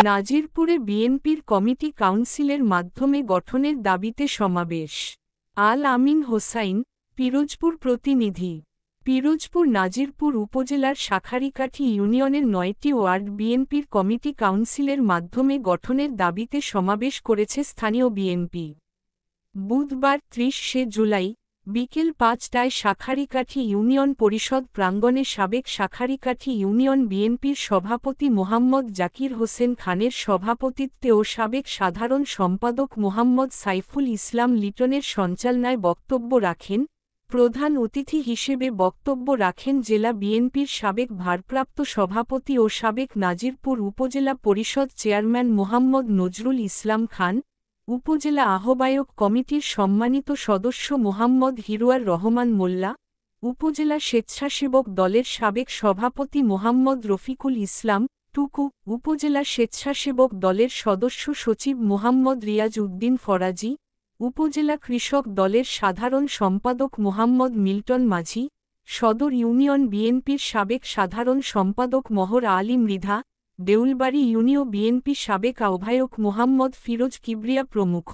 নাজিরপুরে বিএনপির কমিটি কাউন্সিলের মাধ্যমে গঠনের দাবিতে সমাবেশ। আল আমিন হোসাইন, পিরোজপুর প্রতিনিধি। পিরোজপুর নাজিরপুর উপজেলার শাখারীকাঠি ইউনিয়নের ৯টি ওয়ার্ড বিএনপির কমিটি কাউন্সিলের মাধ্যমে গঠনের দাবিতে সমাবেশ করেছে স্থানীয় বিএনপি। বুধবার ৩০ জুলাই বিকেল ৫টায় শাখারীকাঠি ইউনিয়ন পরিষদ প্রাঙ্গণে সাবেক শাখারীকাঠি ইউনিয়ন বিএনপির সভাপতি মোহাম্মদ জাকির হোসেন খানের সভাপতিত্বে ও সাবেক সাধারণ সম্পাদক মোহাম্মদ সাইফুল ইসলাম লিটনের সঞ্চালনায় বক্তব্য রাখেন। প্রধান অতিথি হিসেবে বক্তব্য রাখেন জেলা বিএনপির সাবেক ভারপ্রাপ্ত সভাপতি ও সাবেক নাজিরপুর উপজেলা পরিষদ চেয়ারম্যান মোহাম্মদ নজরুল ইসলাম খান, উপজেলা আহ্বায়ক কমিটির সম্মানিত সদস্য মোহাম্মদ হিরুয়ার রহমান মোল্লা, উপজেলা স্বেচ্ছাসেবক দলের সাবেক সভাপতি মোহাম্মদ রফিকুল ইসলাম টুকু, উপজেলা স্বেচ্ছাসেবক দলের সদস্য সচিব মোহাম্মদ রিয়াজ উদ্দিন ফরাজি, উপজেলা কৃষক দলের সাধারণ সম্পাদক মোহাম্মদ মিল্টন মাঝি, সদর ইউনিয়ন বিএনপির সাবেক সাধারণ সম্পাদক মহর আলী মৃধা, দেউলবাড়ি ইউনিয়ন বিএনপি সাবেক আহ্বায়ক মোহাম্মদ ফিরোজ কিবরিয়া প্রমুখ।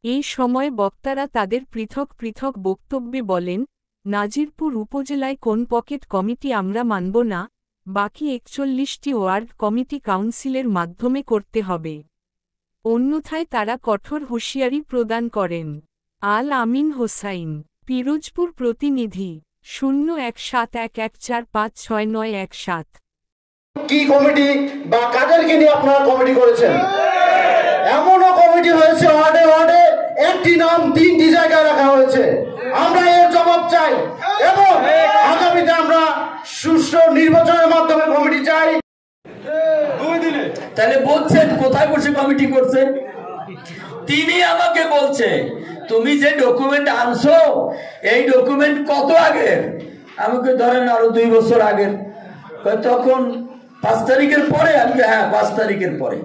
এই সময় বক্তারা তাদের পৃথক পৃথক বক্তব্যে বলেন, নাজিরপুর উপজেলায় কোন পকেট কমিটি আমরা মানব না, বাকি ৪১টি ওয়ার্ড কমিটি কাউন্সিলের মাধ্যমে করতে হবে। অন্যথায় তারা কঠোর হুঁশিয়ারি প্রদান করেন। আল আমিন হোসাইন, পিরোজপুর প্রতিনিধি, ০১৭১১৪৫৬৯১৭। কি কমিটি বা কাদেরকে নিয়ে আপনারা কমিটি করেছেন? এমনও কমিটি হয়েছে ওয়ার্ডে ওয়ার্ডে একটি নাম ৩টি জায়গায় রাখা হয়েছে। আমরা এর জবাব চাই এবং আগামীতে আমরা সুষ্ঠু নির্বাচনের মাধ্যমে কমিটি চাই। তাহলে বলছেন কোথায় বসে কমিটি করছে? তিনি আমাকে বলছে তুমি যে ডকুমেন্ট আনছো এই ডকুমেন্ট কত আগের? আমাকে ধরেন আরো ২ বছর আগের। তখন ৫ তারিখের পরে? আমি হ্যাঁ ৫ তারিখের পরে।